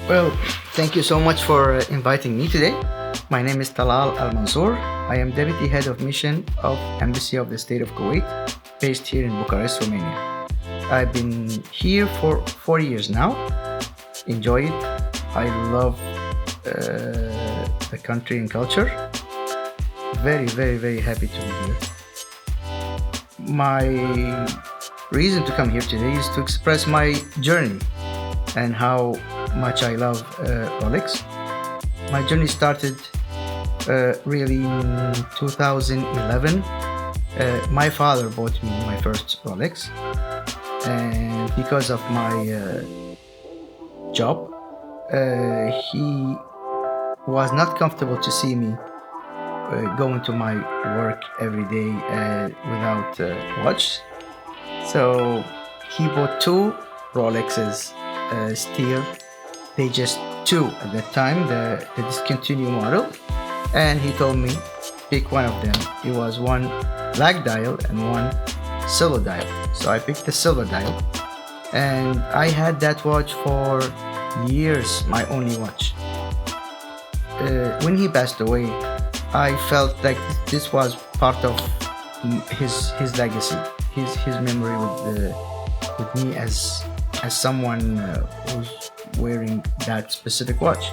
Well, thank you so much for inviting me today. My name is Talal Almansour. I am Deputy Head of Mission of Embassy of the State of Kuwait, based here in Bucharest, Romania. I've been here for 4 years now. Enjoy it. I love the country and culture. Very, very, very happy to be here. My reason to come here today is to express my journey and how much I love Rolex. My journey started really in 2011. My father bought me my first Rolex, and because of my job, he was not comfortable to see me going to my work every day without watch. So he bought two Rolexes steel. They just two at that time, the discontinued model, and he told me pick one of them. It was one black dial and one silver dial. So I picked the silver dial, and I had that watch for years, my only watch. When he passed away, I felt like this was part of his legacy, his memory with me as someone who's wearing that specific watch.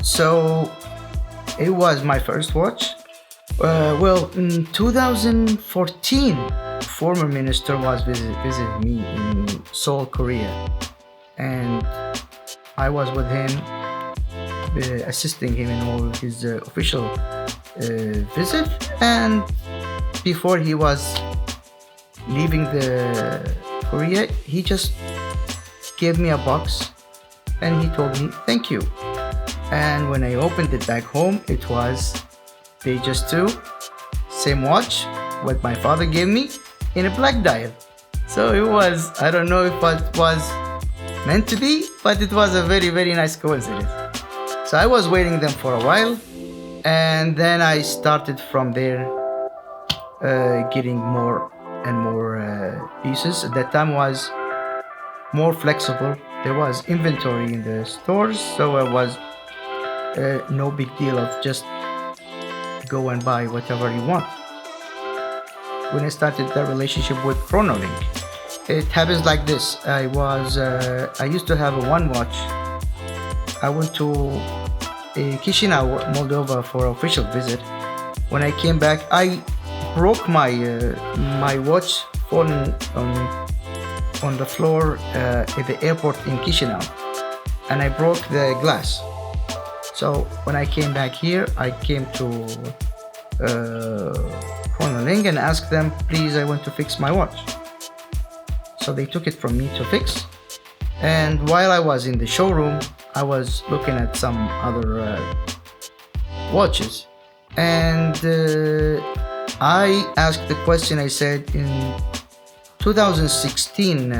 So it was my first watch. Well, in 2014, former minister was visiting me in Seoul, Korea, and I was with him, assisting him in all his official visit. And before he was leaving the Korea, he just gave me a box and he told me thank you. And when I opened it back home, it was Pages 2, same watch what my father gave me in a black dial. So it was, I don't know if it was meant to be, but it was a very, very nice coincidence. So I was waiting them for a while, and then I started from there, getting more and more pieces. At that time was more flexible. There was inventory in the stores, so it was no big deal of just go and buy whatever you want. When I started the relationship with Chronolink, it happens like this. I used to have one watch. I went to Chisinau, Moldova for an official visit. When I came back, I broke my watch falling on the floor at the airport in Chisinau, and I broke the glass. So when I came back here, I came to Chronolink and asked them, please, I want to fix my watch. So they took it from me to fix. And while I was in the showroom, I was looking at some other watches, and I asked the question. I said, in 2016 in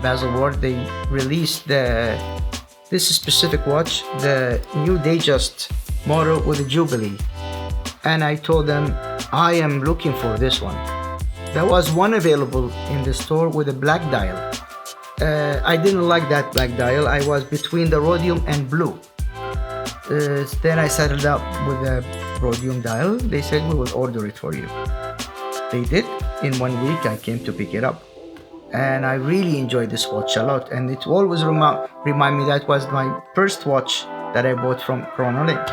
Baselworld, they released this specific watch, the new Datejust model with a Jubilee, and I told them I am looking for this one. There was one available in the store with a black dial. I didn't like that black dial. I was between the rhodium and blue. Then I settled up with a rhodium dial. They said, we will order it for you. They did. In 1 week I came to pick it up, and I really enjoyed this watch a lot, and it always remind me that was my first watch that I bought from Chronolink.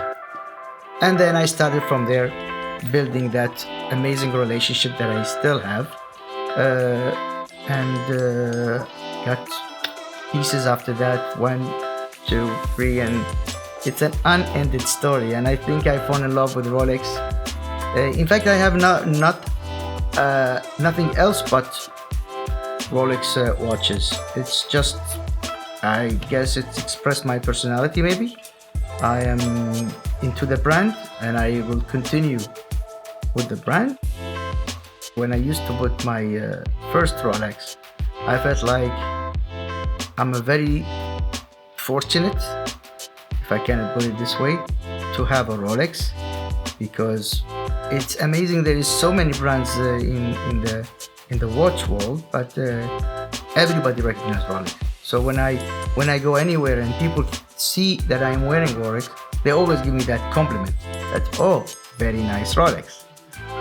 And then I started from there, building that amazing relationship that I still have, and got pieces after that, 1, 2, 3, and it's an unended story. And I think I fell in love with Rolex. In fact, I have nothing else but Rolex watches. It's just, I guess it's expressed my personality maybe. I am into the brand, and I will continue with the brand. When I used to put my first Rolex, I felt like I'm a very fortunate, if I can put it this way, to have a Rolex, because it's amazing. There is so many brands in the watch world, but everybody recognizes Rolex. So when I go anywhere and people see that I'm wearing Rolex, they always give me that compliment. That, oh, very nice Rolex.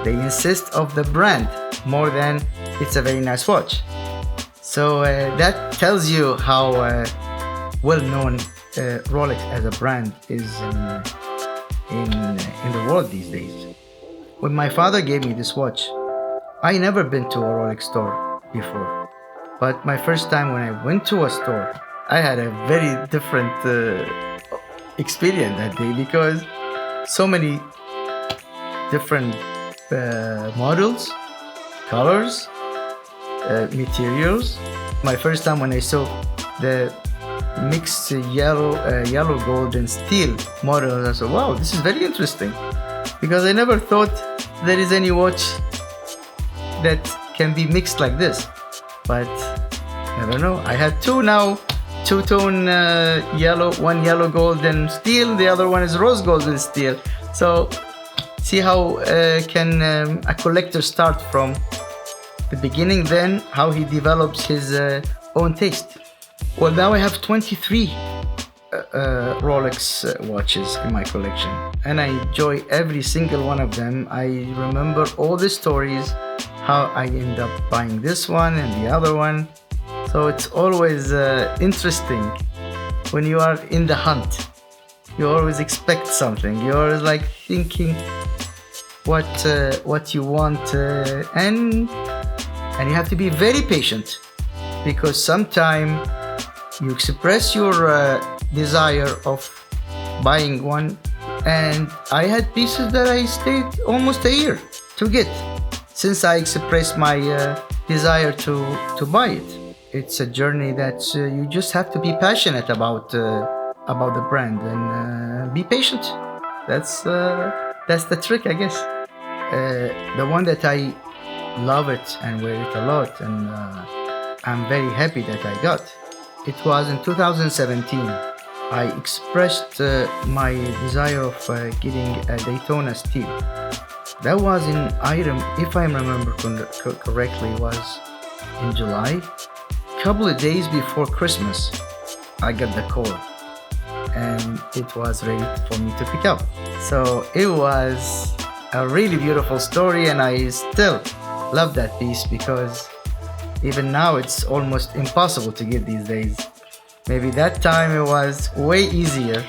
They insist of the brand more than it's a very nice watch. So that tells you how well-known Rolex as a brand is in the world these days. When my father gave me this watch, I never been to a Rolex store before. But my first time when I went to a store, I had a very different experience that day, because so many different models, colors, materials. My first time when I saw the mixed yellow gold and steel models, I said, wow, this is very interesting, because I never thought there is any watch that can be mixed like this. But I don't know, I had two now, two-tone yellow, one yellow gold and steel, the other one is rose gold and steel. So see how can a collector start from the beginning, then how he develops his own taste. Well, now I have 23 Rolex watches in my collection, and I enjoy every single one of them. I remember all the stories, how I end up buying this one and the other one. So it's always interesting when you are in the hunt. You always expect something. You're always like thinking what you want, and you have to be very patient, because sometimes you express your desire of buying one, and I had pieces that I stayed almost a year to get, since I expressed my desire to buy it. It's a journey that you just have to be passionate about the brand, and be patient. That's the trick, I guess. The one that I love it and wear it a lot, and I'm very happy that I got. It was in 2017. I expressed my desire of getting a Daytona steel. That was if I remember correctly, was in July. Couple of days before Christmas, I got the call, and it was ready for me to pick up. So it was a really beautiful story, and I still love that piece, because even now it's almost impossible to get these days. Maybe that time it was way easier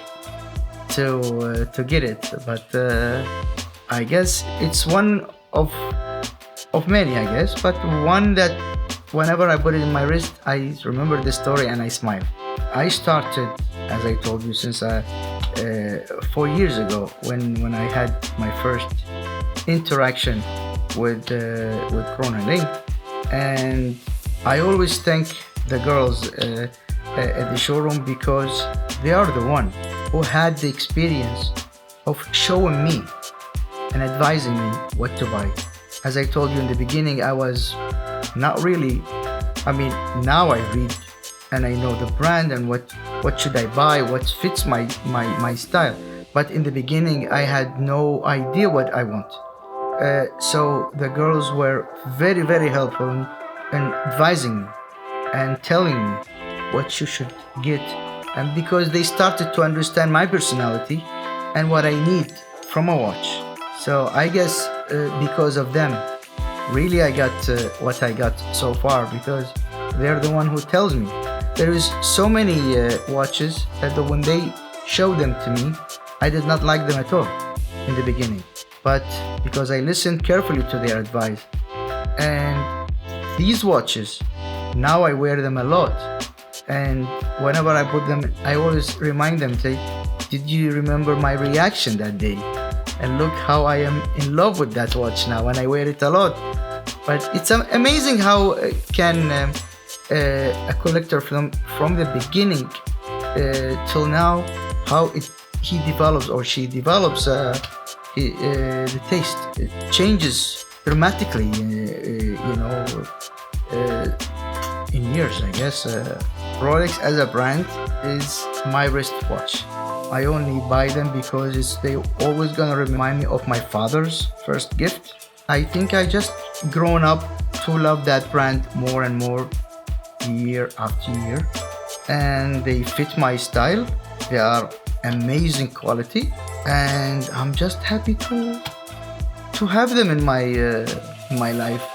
to get it, but I guess it's one of many, I guess, but one that whenever I put it in my wrist, I remember the story and I smile. I started, as I told you, since 4 years ago, when I had my first interaction with Chronolink, and I always thank the girls at the showroom, because they are the one who had the experience of showing me and advising me what to buy. As I told you in the beginning, I was not really, now I read and I know the brand and what should I buy, what fits my style. But in the beginning, I had no idea what I want. So the girls were very, very helpful in advising me and telling me what you should get. And because they started to understand my personality and what I need from a watch. So I guess because of them, really I got what I got so far, because they're the one who tells me. There is so many watches that when they show them to me, I did not like them at all in the beginning. But because I listened carefully to their advice, and these watches, now I wear them a lot. And whenever I put them, I always remind them, say, did you remember my reaction that day? And look how I am in love with that watch now, and I wear it a lot. But it's amazing how can a collector from the beginning till now, how he develops or she develops the taste. It changes dramatically, in years, I guess. Rolex as a brand is my wristwatch. I only buy them because they always gonna remind me of my father's first gift. I think I just grown up to love that brand more and more year after year. and they fit my style. They are amazing quality, and I'm just happy to have them in my life.